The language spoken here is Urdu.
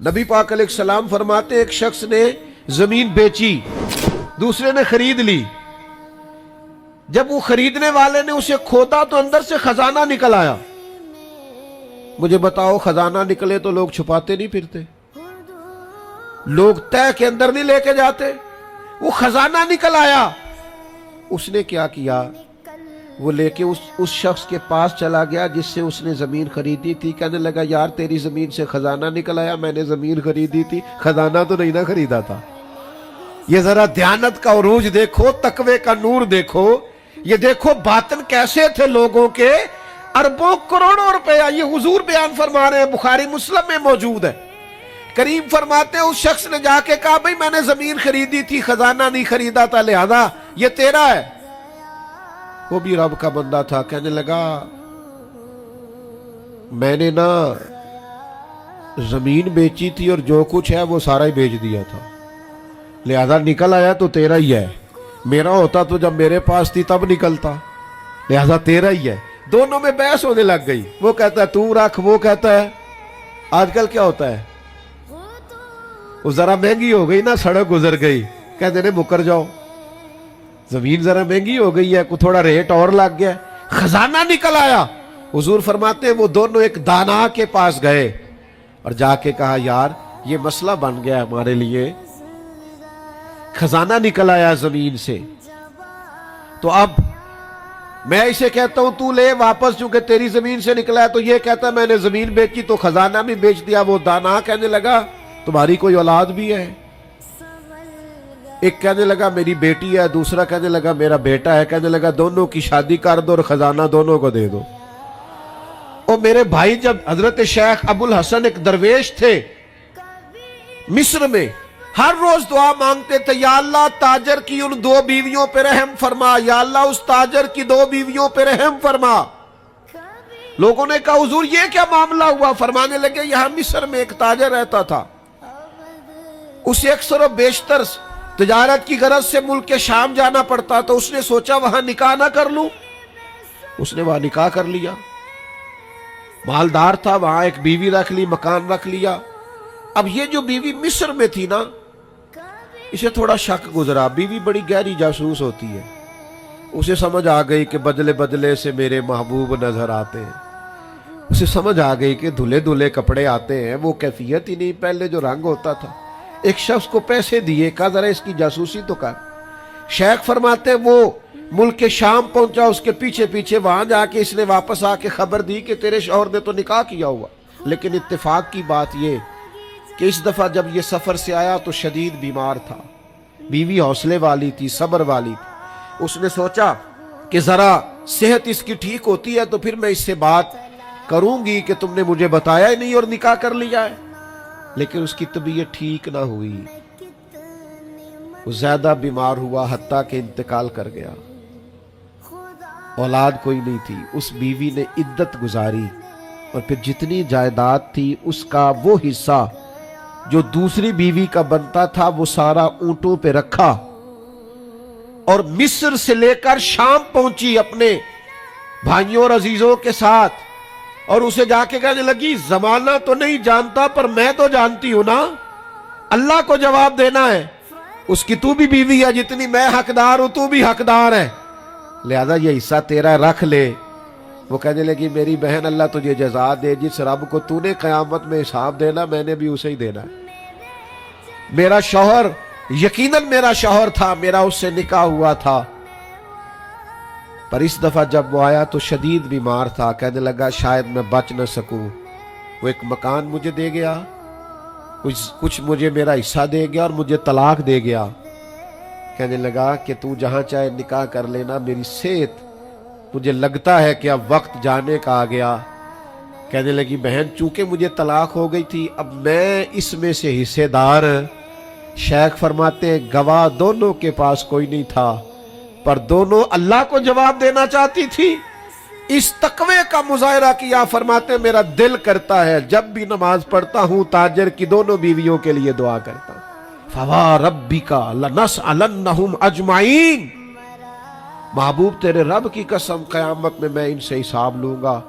نبی پاک علیہ السلام فرماتے ایک شخص نے زمین بیچی، دوسرے نے خرید لی۔ جب وہ خریدنے والے نے اسے کھودا تو اندر سے خزانہ نکل آیا۔ مجھے بتاؤ، خزانہ نکلے تو لوگ چھپاتے نہیں پھرتے، لوگ تہ کے اندر نہیں لے کے جاتے۔ وہ خزانہ نکل آیا، اس نے کیا کیا؟ وہ لے کے اس شخص کے پاس چلا گیا جس سے اس نے زمین خریدی تھی۔ کہنے لگا، یار تیری زمین سے خزانہ نکل آیا، میں نے زمین خریدی تھی، خزانہ تو نہیں نہ خریدا تھا۔ یہ ذرا دیانت کا عروج دیکھو، تقوی کا نور دیکھو، یہ دیکھو باطن کیسے تھے لوگوں کے۔ اربوں کروڑوں روپیہ یہ حضور بیان فرما رہے ہیں، بخاری مسلم میں موجود ہے۔ کریم فرماتے ہیں اس شخص نے جا کے کہا، بھئی میں نے زمین خریدی تھی، خزانہ نہیں خریدا تھا، لہذا یہ تیرا ہے۔ وہ بھی رب کا بندہ تھا، کہنے لگا، میں نے نا زمین بیچی تھی اور جو کچھ ہے وہ سارا ہی بیچ دیا تھا، لہذا نکل آیا تو تیرا ہی ہے۔ میرا ہوتا تو جب میرے پاس تھی تب نکلتا، لہذا تیرا ہی ہے۔ دونوں میں بحث ہونے لگ گئی، وہ کہتا ہے تو رکھ، وہ کہتا ہے۔ آج کل کیا ہوتا ہے، وہ ذرا مہنگی ہو گئی نا، سڑک گزر گئی، کہتے ہیں مکر جاؤ، زمین ذرا مہنگی ہو گئی ہے، کو تھوڑا ریٹ اور لگ گیا، خزانہ نکل آیا۔ حضور فرماتے ہیں وہ دونوں ایک دانا کے پاس گئے اور جا کے کہا، یار یہ مسئلہ بن گیا ہمارے لیے، خزانہ نکل آیا زمین سے، تو اب میں اسے کہتا ہوں تو لے واپس، چونکہ تیری زمین سے نکلا ہے، تو یہ کہتا ہے میں نے زمین بیچی تو خزانہ بھی بیچ دیا۔ وہ دانا کہنے لگا، تمہاری کوئی اولاد بھی ہے؟ ایک کہنے لگا میری بیٹی ہے، دوسرا کہنے لگا میرا بیٹا ہے۔ کہنے لگا دونوں کی شادی کر دو اور خزانہ دونوں کو دے دو۔ اور میرے بھائی، جب حضرت شیخ ابو الحسن ایک درویش تھے مصر میں، ہر روز دعا مانگتے تھے، یا اللہ تاجر کی ان 2 بیویوں پہ رحم فرما، یا اللہ اس تاجر کی 2 بیویوں پہ رحم فرما۔ لوگوں نے کہا حضور یہ کیا معاملہ ہوا؟ فرمانے لگے، یہاں مصر میں ایک تاجر رہتا تھا، اسے اکثر و بیشتر تجارت کی غرض سے ملک کے شام جانا پڑتا، تو اس نے سوچا وہاں نکاح نہ کر لوں، اس نے وہاں نکاح کر لیا۔ مالدار تھا، وہاں ایک بیوی رکھ لی، مکان رکھ لیا۔ اب یہ جو بیوی مصر میں تھی نا، اسے تھوڑا شک گزرا، بیوی بڑی گہری جاسوس ہوتی ہے، اسے سمجھ آ گئی کہ بدلے بدلے سے میرے محبوب نظر آتے ہیں، اسے سمجھ آ گئی کہ دھلے دھلے کپڑے آتے ہیں، وہ کیفیت ہی نہیں پہلے جو رنگ ہوتا تھا۔ ایک شخص کو پیسے دیے، کہا ذرا اس کی جاسوسی تو کر۔ شیخ فرماتے ہیں وہ ملک کے شام پہنچا، اس کے پیچھے پیچھے وہاں جا کے اس نے واپس آ کے خبر دی کہ تیرے شوہر نے تو نکاح کیا ہوا، لیکن اتفاق کی بات یہ کہ اس دفعہ جب یہ سفر سے آیا تو شدید بیمار تھا، بیوی حوصلے والی تھی، صبر والی تھی۔ اس نے سوچا کہ ذرا صحت اس کی ٹھیک ہوتی ہے تو پھر میں اس سے بات کروں گی کہ تم نے مجھے بتایا ہی نہیں اور نکاح کر لیا ہے۔ لیکن اس کی طبیعت ٹھیک نہ ہوئی، وہ زیادہ بیمار ہوا، حتیٰ کہ انتقال کر گیا۔ اولاد کوئی نہیں تھی۔ اس بیوی نے عدت گزاری اور پھر جتنی جائیداد تھی اس کا وہ حصہ جو دوسری بیوی کا بنتا تھا وہ سارا اونٹوں پہ رکھا اور مصر سے لے کر شام پہنچی اپنے بھائیوں اور عزیزوں کے ساتھ، اور اسے جا کے کہنے لگی، زمانہ تو نہیں جانتا پر میں تو جانتی ہوں نا، اللہ کو جواب دینا ہے، اس کی تو بھی بیوی ہے، جتنی میں حقدار ہوں تو بھی حقدار ہے، لہذا یہ حصہ تیرا رکھ لے۔ وہ کہنے لگی، میری بہن اللہ تجھے جزا دے، جس رب کو تو نے قیامت میں حساب دینا میں نے بھی اسے ہی دینا ہے۔ میرا شوہر یقیناً میرا شوہر تھا، میرا اس سے نکاح ہوا تھا، پر اس دفعہ جب وہ آیا تو شدید بیمار تھا، کہنے لگا شاید میں بچ نہ سکوں۔ وہ ایک مکان مجھے دے گیا، کچھ مجھے میرا حصہ دے گیا اور مجھے طلاق دے گیا۔ کہنے لگا کہ تو جہاں چاہے نکاح کر لینا، میری صحت مجھے لگتا ہے کہ اب وقت جانے کا آ گیا۔ کہنے لگی بہن چونکہ مجھے طلاق ہو گئی تھی اب میں اس میں سے حصے دار۔ شیخ فرماتے ہیں گواہ دونوں کے پاس کوئی نہیں تھا، پر دونوں اللہ کو جواب دینا چاہتی تھی۔ اس تقوی کا مظاہرہ کیا، فرماتے ہیں میرا دل کرتا ہے جب بھی نماز پڑھتا ہوں تاجر کی دونوں بیویوں کے لیے دعا کرتا ہوں، فوا ربک لنسألنہم اجمعین، محبوب تیرے رب کی قسم قیامت میں ان سے حساب لوں گا۔